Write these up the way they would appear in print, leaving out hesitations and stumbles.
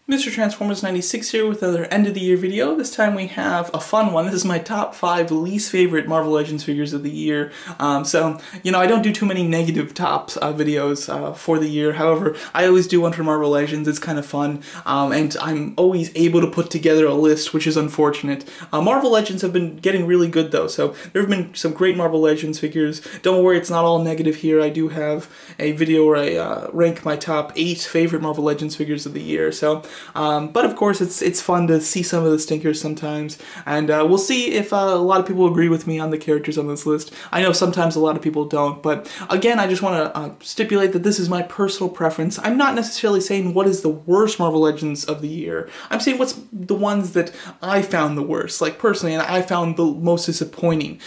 Mr. Transformers 96 here with another end of the year video. This time we have a fun one. This is my top 5 least favorite Marvel Legends figures of the year. I don't do too many negative tops videos for the year. However, I always do one for Marvel Legends. It's kind of fun. And I'm always able to put together a list, which is unfortunate. Marvel Legends have been getting really good though. So there have been some great Marvel Legends figures. Don't worry, it's not all negative here. I do have a video where I rank my top 8 favorite Marvel Legends figures of the year. But of course, it's fun to see some of the stinkers sometimes, and we'll see if a lot of people agree with me on the characters on this list. I know sometimes a lot of people don't, but again, I just want to stipulate that this is my personal preference. I'm not necessarily saying what is the worst Marvel Legends of the year. I'm saying what's the ones that I found the worst, like personally, and I found the most disappointing,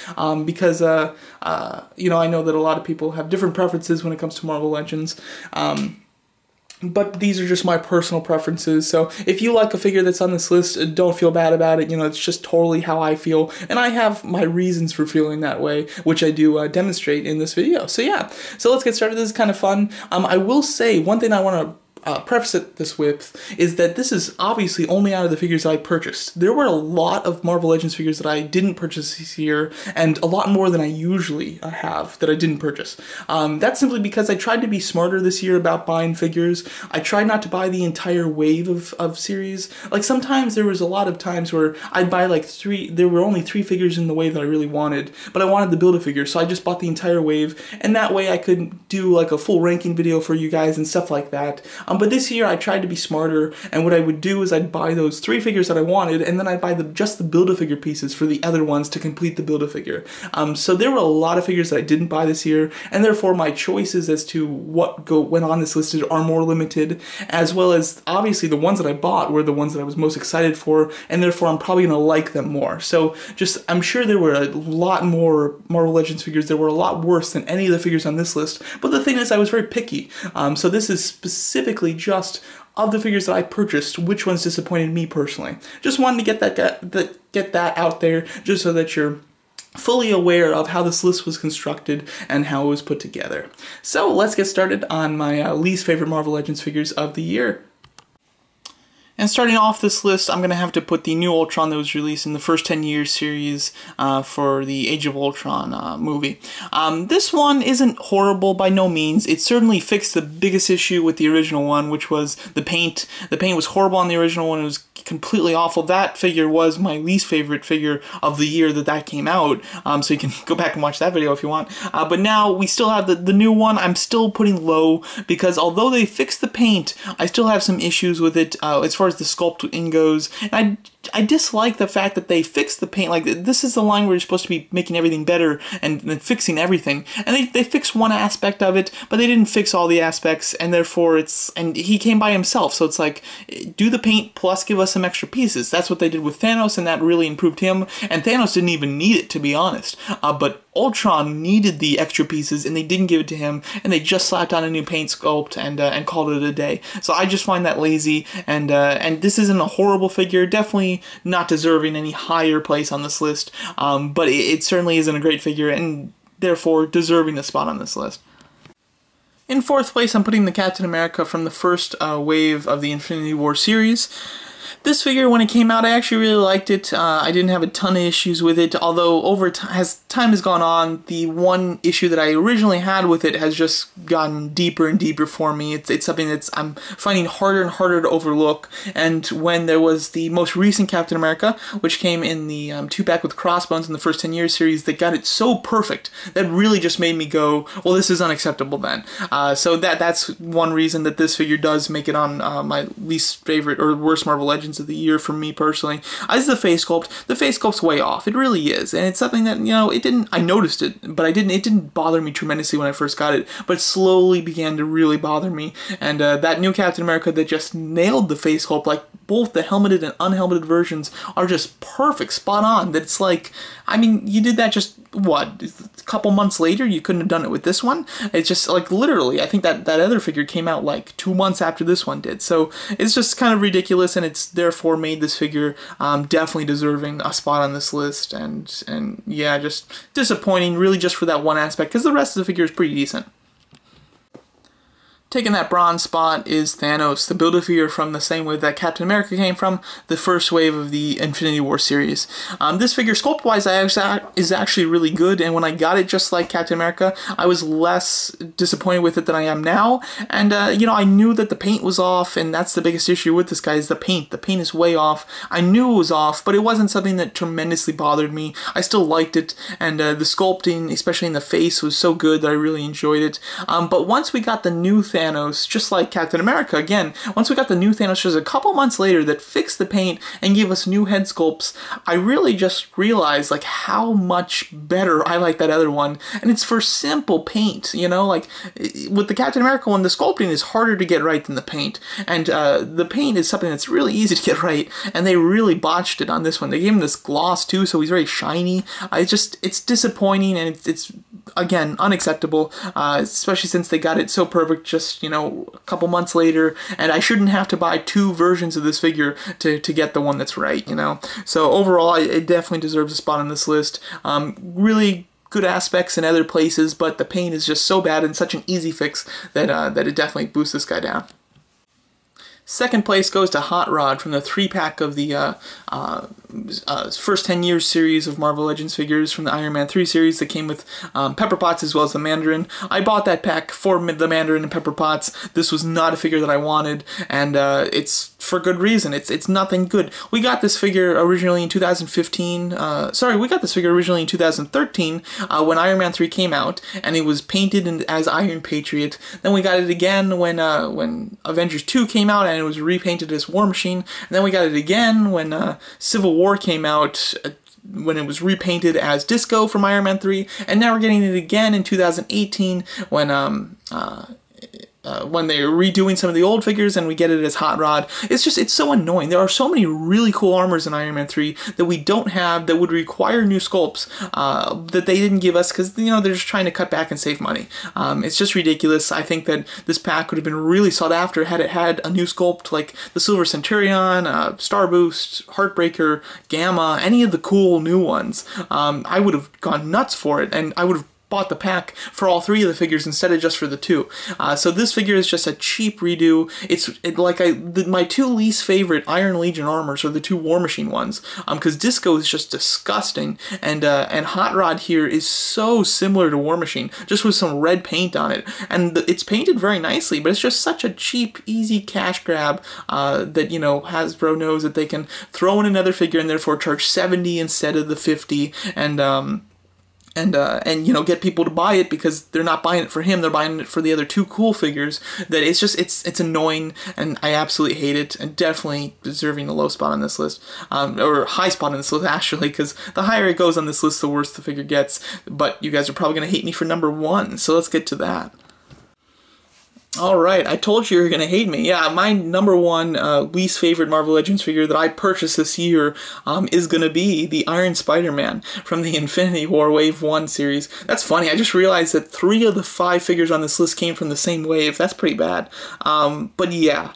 because I know that a lot of people have different preferences when it comes to Marvel Legends. But these are just my personal preferences, so if you like a figure that's on this list, don't feel bad about it. It's just totally how I feel, and I have my reasons for feeling that way, which I do demonstrate in this video. So yeah, so let's get started. This is kind of fun. I will say one thing I want to preface this with is that this is obviously only out of the figures I purchased. There were a lot of Marvel Legends figures that I didn't purchase this year, and a lot more than I usually have that I didn't purchase. That's simply because I tried to be smarter this year about buying figures. I tried not to buy the entire wave of series. Like sometimes there was a lot of times where I'd buy like there were only 3 figures in the wave that I really wanted, but I wanted to build a figure, so I just bought the entire wave, and that way I could do like a full ranking video for you guys and stuff like that. But this year I tried to be smarter, and what I would do is I'd buy those 3 figures that I wanted, and then I'd buy just the Build-A-Figure pieces for the other ones to complete the Build-A-Figure. So there were a lot of figures that I didn't buy this year, and therefore my choices as to what went on this list are more limited, as well as obviously the ones that I bought were the ones that I was most excited for, and therefore I'm probably going to like them more. So I'm sure there were a lot more Marvel Legends figures that were a lot worse than any of the figures on this list, but the thing is I was very picky. So this is specifically just of the figures that I purchased, which ones disappointed me personally. Just wanted to get that out there, just so that you're fully aware of how this list was constructed and how it was put together. So let's get started on my least favorite Marvel Legends figures of the year. And starting off this list, I'm going to have to put the new Ultron that was released in the first 10 years series for the Age of Ultron movie. This one isn't horrible by no means. It certainly fixed the biggest issue with the original one, which was the paint. The paint was horrible on the original one. It was completely awful. That figure was my least favorite figure of the year that came out, so you can go back and watch that video if you want. But now we still have the new one. I'm still putting low, because although they fixed the paint, I still have some issues with it as far as the sculpt goes. And I dislike the fact that they fixed the paint. Like, this is the line where you're supposed to be making everything better and fixing everything. And they fixed one aspect of it, but they didn't fix all the aspects, and therefore and he came by himself, so it's like, do the paint plus give us some extra pieces. That's what they did with Thanos, and that really improved him. And Thanos didn't even need it, to be honest. But Ultron needed the extra pieces, and they didn't give it to him, and they just slapped on a new paint sculpt and called it a day. So I just find that lazy, and this isn't a horrible figure. Definitely not deserving any higher place on this list, but it certainly isn't a great figure, and therefore deserving a spot on this list. In 4th place, I'm putting the Captain America from the first wave of the Infinity War series. This figure, when it came out, I actually really liked it. I didn't have a ton of issues with it, although as time has gone on, the one issue that I originally had with it has just gotten deeper and deeper for me. It's something that I'm finding harder and harder to overlook, and when there was the most recent Captain America, which came in the 2-pack with Crossbones in the first 10 years series, that got it so perfect, that really just made me go, well, this is unacceptable then. So that's one reason that this figure does make it on my least favorite or worst Marvel Legends of the year for me personally. Is the face sculpt. The face sculpt's way off. It really is, and it's something that I noticed it, but it didn't bother me tremendously when I first got it, but it slowly began to really bother me. And that new Captain America that just nailed the face sculpt, like both the helmeted and unhelmeted versions are just perfect, spot on. That it's like, I mean, you did that just what, a couple months later? You couldn't have done it with this one. It's just like literally, I think that other figure came out like 2 months after this one did. So it's just kind of ridiculous, and it's therefore made this figure definitely deserving a spot on this list. And yeah, just disappointing really just for that one aspect, because the rest of the figure is pretty decent. Taking that bronze spot is Thanos, the Build-A-Figure from the same wave that Captain America came from, the first wave of the Infinity War series. This figure, sculpt-wise, is actually really good, and when I got it just like Captain America, I was less disappointed with it than I am now, and, you know, I knew that the paint was off, and that's the biggest issue with this guy, is the paint. The paint is way off. I knew it was off, but it wasn't something that tremendously bothered me. I still liked it, and the sculpting, especially in the face, was so good that I really enjoyed it. But once we got the new Thanos, just like Captain America, again, once we got the new Thanos just a couple months later that fixed the paint and gave us new head sculpts, I really just realized like how much better I like that other one. And it's for simple paint, you know, like with the Captain America one, the sculpting is harder to get right than the paint. And the paint is something that's really easy to get right, and they really botched it on this one. They gave him this gloss too, so he's very shiny. It's disappointing, and it's again, unacceptable, especially since they got it so perfect just, you know, a couple months later, and I shouldn't have to buy two versions of this figure to get the one that's right, you know. So overall, it definitely deserves a spot on this list. Really good aspects in other places, but the paint is just so bad and such an easy fix that, that it definitely boosts this guy down. Second place goes to Hot Rod from the 3-pack of the first 10 years series of Marvel Legends figures from the Iron Man 3 series that came with Pepper Potts as well as the Mandarin. I bought that pack for the Mandarin and Pepper Potts. This was not a figure that I wanted, and it's for good reason. It's nothing good. We got this figure originally in 2015. Sorry, we got this figure originally in 2013 when Iron Man 3 came out, and it was painted as Iron Patriot. Then we got it again when Avengers 2 came out, and it was repainted as War Machine. And then we got it again when Civil War came out, when it was repainted as Disco from Iron Man 3, and now we're getting it again in 2018 when they're redoing some of the old figures and we get it as Hot Rod. It's so annoying. There are so many really cool armors in Iron Man 3 that we don't have that would require new sculpts that they didn't give us because, you know, they're just trying to cut back and save money. It's just ridiculous. I think that this pack would have been really sought after had it had a new sculpt like the Silver Centurion, Star Boost, Heartbreaker, Gamma, any of the cool new ones. I would have gone nuts for it, and I would have bought the pack for all three of the figures instead of just for the two. So this figure is just a cheap redo. My two least favorite Iron Legion armors are the two War Machine ones, because Disco is just disgusting, and Hot Rod here is so similar to War Machine, just with some red paint on it, and it's painted very nicely, but it's just such a cheap, easy cash grab that, you know, Hasbro knows that they can throw in another figure and therefore charge $70 instead of the $50, and you know, get people to buy it because they're not buying it for him, they're buying it for the other two cool figures. That it's annoying, and I absolutely hate it, and definitely deserving a low spot on this list, or high spot on this list actually, because the higher it goes on this list, the worse the figure gets. But you guys are probably gonna hate me for number 1, so let's get to that. Alright, I told you were going to hate me. Yeah, my number 1 least favorite Marvel Legends figure that I purchased this year is going to be the Iron Spider-Man from the Infinity War Wave 1 series. That's funny, I just realized that 3 of the 5 figures on this list came from the same wave. That's pretty bad. But yeah,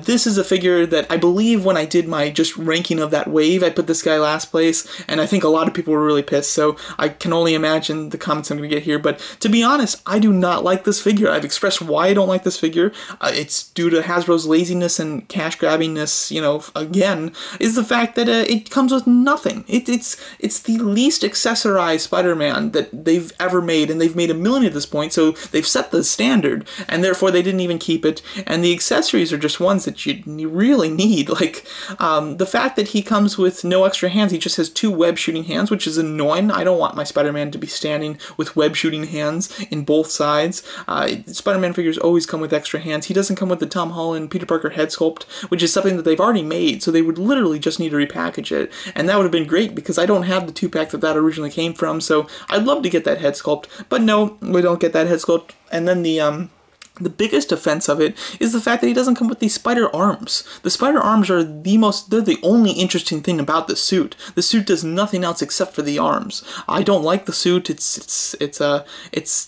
this is a figure that I believe when I did my just ranking of that wave, I put this guy last place, and I think a lot of people were really pissed, so I can only imagine the comments I'm going to get here. But to be honest, I do not like this figure. I've expressed why I don't like this figure. It's due to Hasbro's laziness and cash grabbingness, you know, again, is the fact that it comes with nothing. It's the least accessorized Spider-Man that they've ever made, and they've made a million at this point, so they've set the standard, and therefore they didn't even keep it, and the accessories are just ones that you really need, like the fact that he comes with no extra hands. He just has 2 web shooting hands, which is annoying. I don't want my Spider-Man to be standing with web shooting hands in both sides. Spider-Man figures always come with extra hands. He doesn't come with the Tom Holland Peter Parker head sculpt, which is something that they've already made, so they would literally just need to repackage it, and that would have been great because I don't have the 2-pack that originally came from, so I'd love to get that head sculpt, but no, we don't get that head sculpt. And then the biggest offense of it is the fact that he doesn't come with these spider arms. The spider arms are they're the only interesting thing about the suit. The suit does nothing else except for the arms. I don't like the suit. It's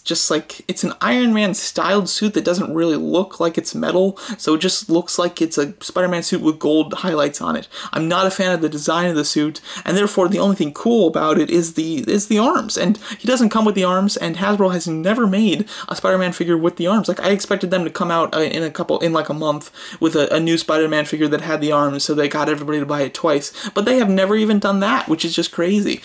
just like, it's an Iron Man styled suit that doesn't really look like it's metal, so it just looks like it's a Spider-Man suit with gold highlights on it. I'm not a fan of the design of the suit, and therefore the only thing cool about it is the arms, and he doesn't come with the arms, and Hasbro has never made a Spider-Man figure with the arms. Like, I expected them to come out in like a month with a new Spider-Man figure that had the arms, so they got everybody to buy it twice. But they have never even done that, which is just crazy.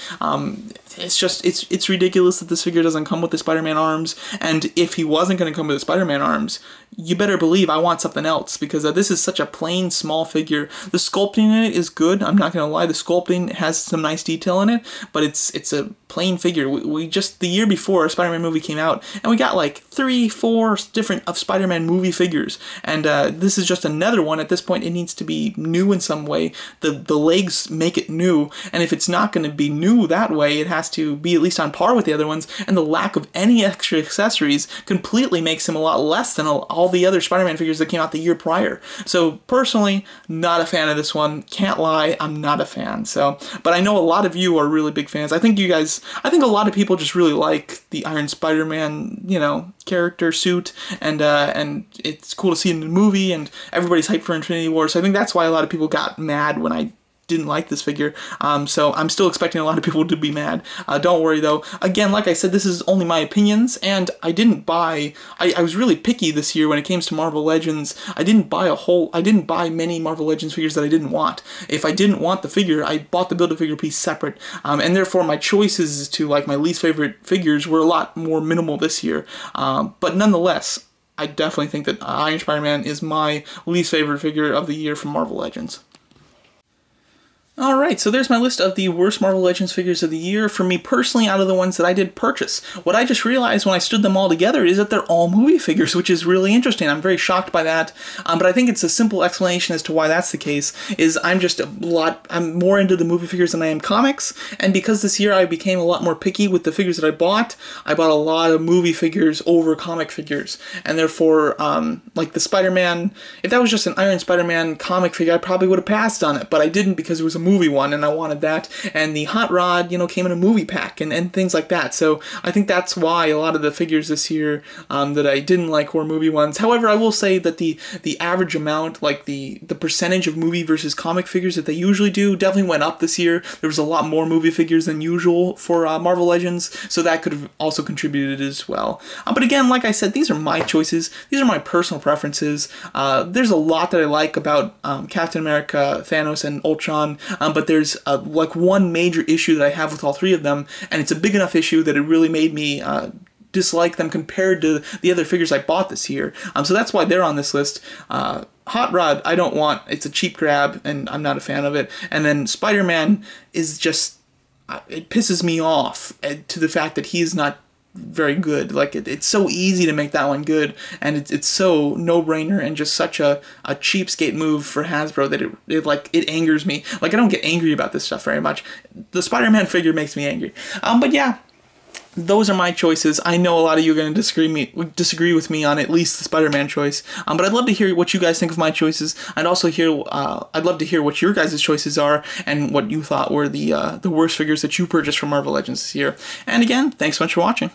It's ridiculous that this figure doesn't come with the Spider-Man arms, and if he wasn't going to come with the Spider-Man arms, you better believe I want something else, because this is such a plain, small figure. The sculpting in it is good, I'm not going to lie, the sculpting has some nice detail in it, but it's a plain figure. We just, the year before, a Spider-Man movie came out, and we got like 3-4 different of Spider-Man movie figures, and this is just another one. At this point, it needs to be new in some way. The legs make it new, and if it's not going to be new that way, it has to be at least on par with the other ones, and the lack of any extra accessories completely makes him a lot less than all the other Spider-Man figures that came out the year prior. So personally, not a fan of this one. Can't lie, I'm not a fan. So, but I know a lot of you are really big fans. I think a lot of people just really like the Iron Spider-Man, you know, character suit, and it's cool to see in the movie, and everybody's hyped for Infinity War. So I think that's why a lot of people got mad when I didn't like this figure, so I'm still expecting a lot of people to be mad. Don't worry though. Again, like I said, this is only my opinions, and I didn't buy. I was really picky this year when it came to Marvel Legends. I didn't buy many Marvel Legends figures that I didn't want. If I didn't want the figure, I bought the Build-A-Figure piece separate, and therefore my choices to like my least favorite figures were a lot more minimal this year. But nonetheless, I definitely think that Iron Spider-Man is my least favorite figure of the year from Marvel Legends. Alright, so there's my list of the worst Marvel Legends figures of the year for me personally out of the ones that I did purchase. What I just realized when I stood them all together is that they're all movie figures, which is really interesting. I'm very shocked by that, but I think it's a simple explanation as to why that's the case, is I'm more into the movie figures than I am comics, and because this year I became a lot more picky with the figures that I bought a lot of movie figures over comic figures, and therefore, like the Spider-Man, if that was just an Iron Spider-Man comic figure, I probably would have passed on it, but I didn't because it was a movie one and I wanted that, and the Hot Rod, you know, came in a movie pack and things like that. So I think that's why a lot of the figures this year that I didn't like were movie ones. However, I will say that the average amount, like the percentage of movie versus comic figures that they usually do, definitely went up this year. There was a lot more movie figures than usual for Marvel Legends, so that could have also contributed as well. But again, like I said, these are my choices. These are my personal preferences. There's a lot that I like about Captain America, Thanos, and Ultron, but there's like one major issue that I have with all three of them, and it's a big enough issue that it really made me dislike them compared to the other figures I bought this year. So that's why they're on this list. Hot Rod, I don't want. It's a cheap grab, and I'm not a fan of it. And then Spider-Man is just, it pisses me off to the fact that he's not very good. Like it's so easy to make that one good, and it's so no-brainer and just such a cheapskate move for Hasbro that it angers me. Like I don't get angry about this stuff very much. The Spider-Man figure makes me angry. But yeah, those are my choices. I know a lot of you are going to disagree with me on at least the Spider-Man choice, but I'd love to hear what you guys think of my choices. I'd also I'd love to hear what your guys' choices are and what you thought were the worst figures that you purchased from Marvel Legends this year. And again, thanks so much for watching.